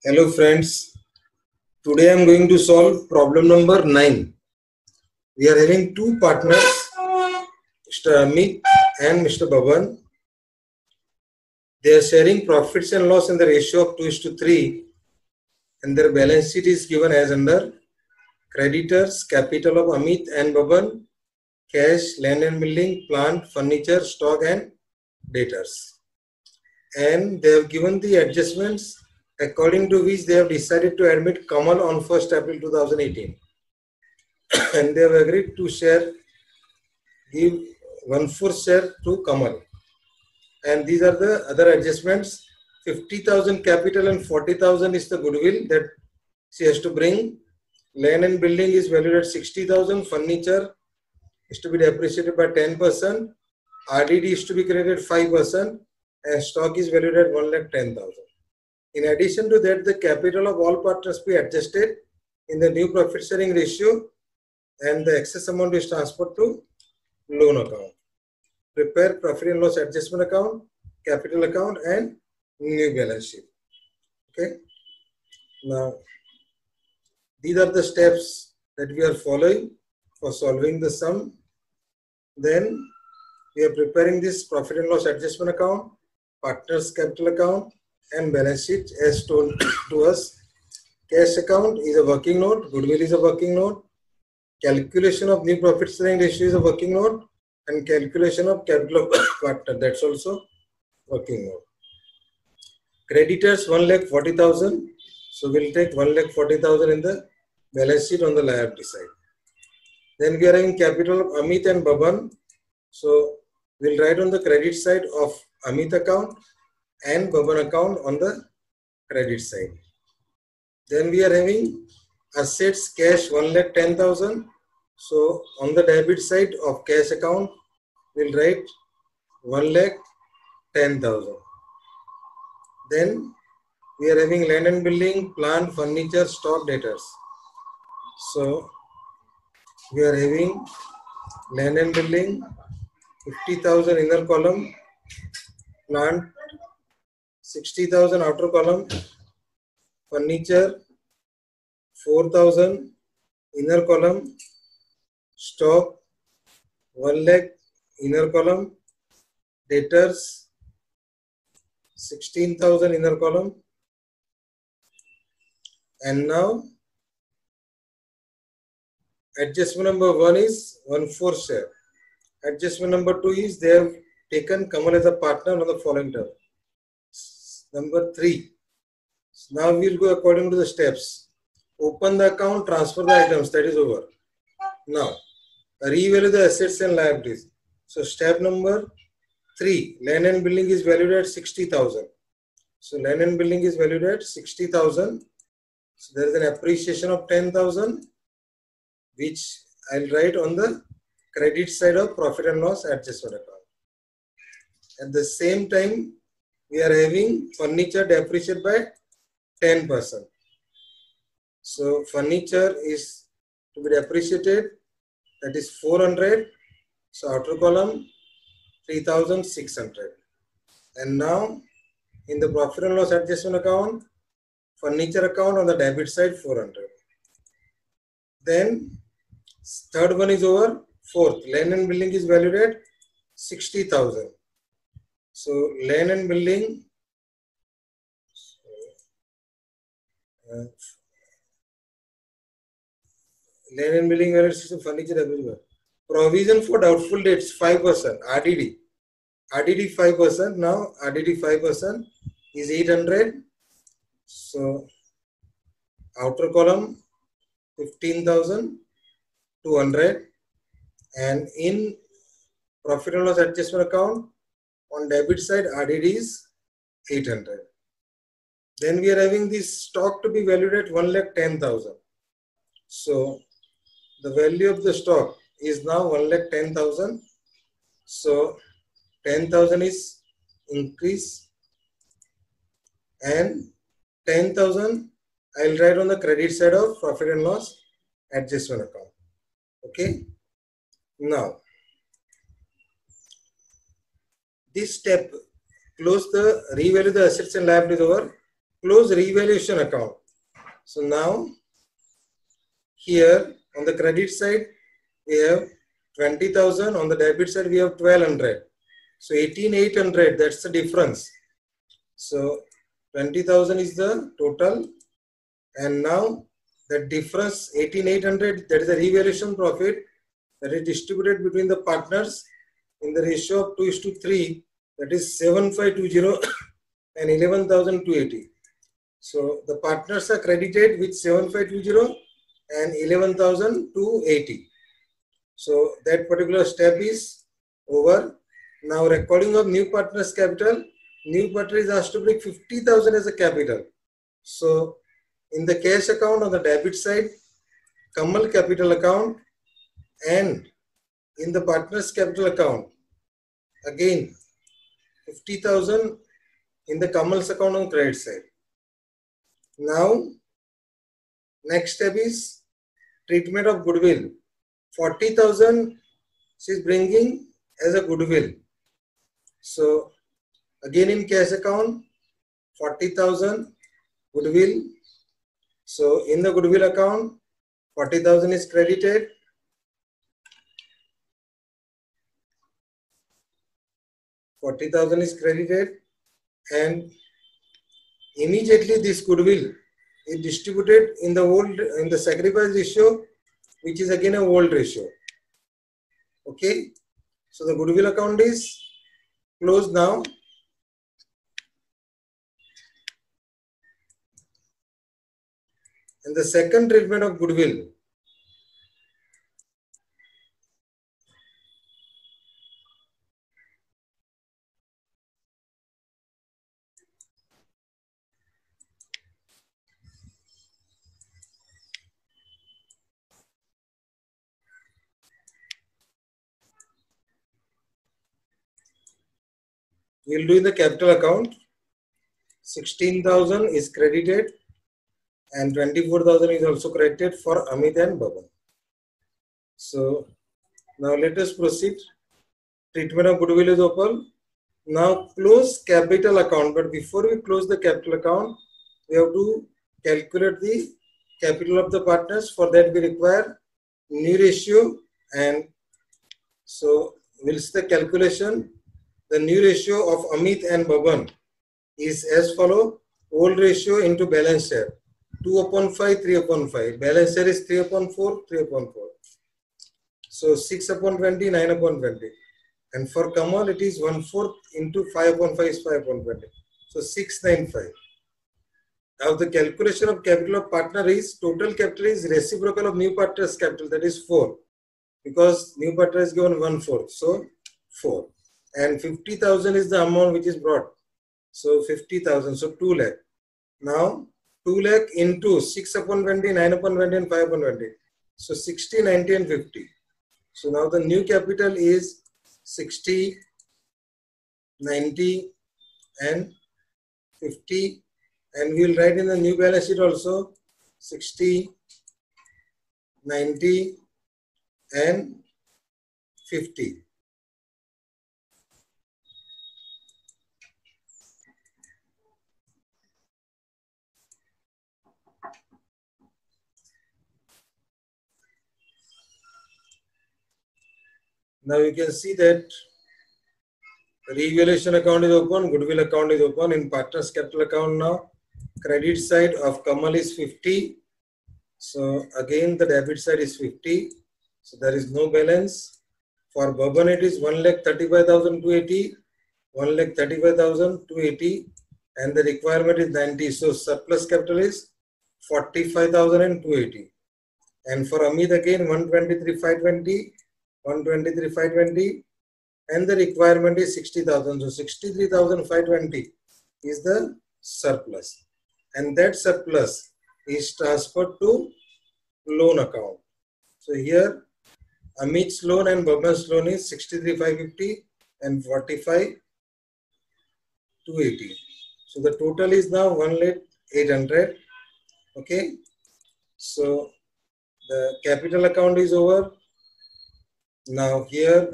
Hello friends, today I am going to solve problem number 9. We are having two partners, Mr. Amit and Mr. Bhavan. They are sharing profits and loss in the ratio of 2:3 and their balance sheet is given as under creditors, capital of Amit and Bhavan, cash, land and building, plant, furniture, stock and debtors. And they have given the adjustments according to which they have decided to admit Kamal on 1st April 2018. And they have agreed to give 1/4 share to Kamal. And these are the other adjustments. 50,000 capital and 40,000 is the goodwill that she has to bring. Land and building is valued at 60,000. Furniture is to be depreciated by 10%. RDD is to be credited 5%. And stock is valued at 1,10,000. In addition to that, the capital of all partners be adjusted in the new profit sharing ratio and the excess amount is transferred to loan account. Prepare profit and loss adjustment account, capital account and new balance sheet. Okay. Now, these are the steps that we are following for solving the sum. Then we are preparing this profit and loss adjustment account, partners capital account and balance sheet as told to us. Cash account is a working note, goodwill is a working note, calculation of new profit sharing ratio is a working note, and calculation of capital of partner, that's also working note. Creditors 1,40,000, so we'll take 1,40,000 in the balance sheet on the liability side. Then we are having capital of Amit and Bhavan, so we'll write on the credit side of Amit account and Bhavan account on the credit side. Then we are having assets cash 1,10,000. So on the debit side of cash account, we'll write 1,10,000. Then we are having land and building, plant, furniture, stock, debtors. So we are having land and building 50,000 inner column, plant 60,000 outer column, furniture 4,000 inner column, stock 1 lakh inner column, debtors 16,000 inner column. And now adjustment number 1 is 1/4 share. Adjustment number 2 is they have taken Kamal as a partner on the following term. Number 3. Now we will go according to the steps. Open the account, transfer the items, that is over. Now, revalue the assets and liabilities. So step number 3, land and building is valued at 60,000. So land and building is valued at 60,000. So there is an appreciation of 10,000, which I'll write on the credit side of profit and loss adjustment account. At the same time, we are having furniture depreciated by 10%. So furniture is to be depreciated, that is 400. So outer column 3,600. And now in the profit and loss adjustment account, furniture account on the debit side 400. Then third one is over. Fourth, land and building is valued at 60,000. So land and building valued 60, furniture everywhere. Provision for doubtful debts 5%. RDD 5%. Now RDD 5% is 800. So outer column 15,200. And in profit and loss adjustment account on debit side RDD is 800. Then we are having this stock to be valued at 1,10,000. So the value of the stock is now 1,10,000. So 10,000 is increase and 10,000 I'll write on the credit side of profit and loss adjustment account. Okay. Now this step, close the revalue the assets and liabilities over. close revaluation account. So now here on the credit side we have 20,000, on the debit side we have 1200. So 18,800, that's the difference. So 20,000 is the total, and now the difference 18,800, that is the revaluation profit that is distributed between the partners in the ratio of 2:3, that is 7,520 and 11,280. So the partners are credited with 7,520 and 11,280. So that particular step is over. Now recording of new partners capital, new partner is asked to bring 50,000 as a capital. So in the cash account on the debit side, Kamal capital account, and in the partners capital account, again 50,000 in the Kamal's account on credit side. Now next step is treatment of goodwill. 40,000 she is bringing as a goodwill. So again in cash account 40,000 goodwill. So in the goodwill account 40,000 is credited. And immediately this goodwill is distributed in the sacrifice ratio, which is again a old ratio. Okay, so the goodwill account is closed now. And the second treatment of goodwill, we will do in the capital account. 16,000 is credited and 24,000 is also credited for Amit and Bhavan. So now let us proceed. Treatment of goodwill is open. Now close capital account, but before we close the capital account, we have to calculate the capital of the partners. For that we require new ratio, and so we'll see the calculation. The new ratio of Amit and Bhavan is as follow: old ratio into balance share, 2/5, 3/5. Balance share is 3/4, 3/4. So 6/20, 9/20. And for Kamal it is 1/4 into 5/5 is 5/20. So 695. Now the calculation of capital of partner is, total capital is reciprocal of new partner's capital, that is 4. Because new partner is given 1/4. So 4. And 50,000 is the amount which is brought. So 50,000. So 2 lakh. Now 2 lakh into 6/20, 9/20 and 5/20. So 60, 90 and 50. So now the new capital is 60, 90 and 50, and we will write in the new balance sheet also 60, 90 and 50. Now you can see that revaluation account is open, goodwill account is open. In partners capital account now, credit side of Kamal is 50. So again the debit side is 50. So there is no balance. For Bhavan it is 1,35,280, 1,35,280, and the requirement is 90. So surplus capital is 45,280. And for Amit again 123,520, 123,520, and the requirement is 60,000. So 63,520 is the surplus, and that surplus is transferred to loan account. So here Amit's loan and Bhavan's loan is 63,550 and 45,280. So the total is now 1,800. Okay. So the capital account is over. Now here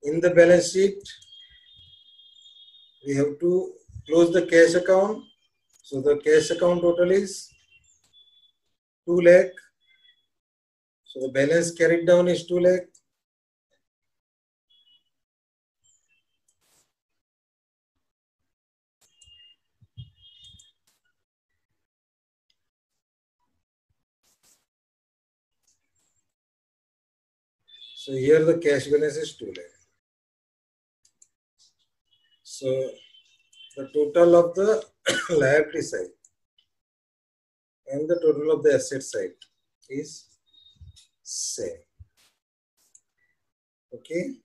in the balance sheet we have to close the cash account. So the cash account total is 2 lakh. So the balance carried down is 2 lakh. So here the cash balance is 2 lakh. So the total of the liability side and the total of the asset side is same. Okay.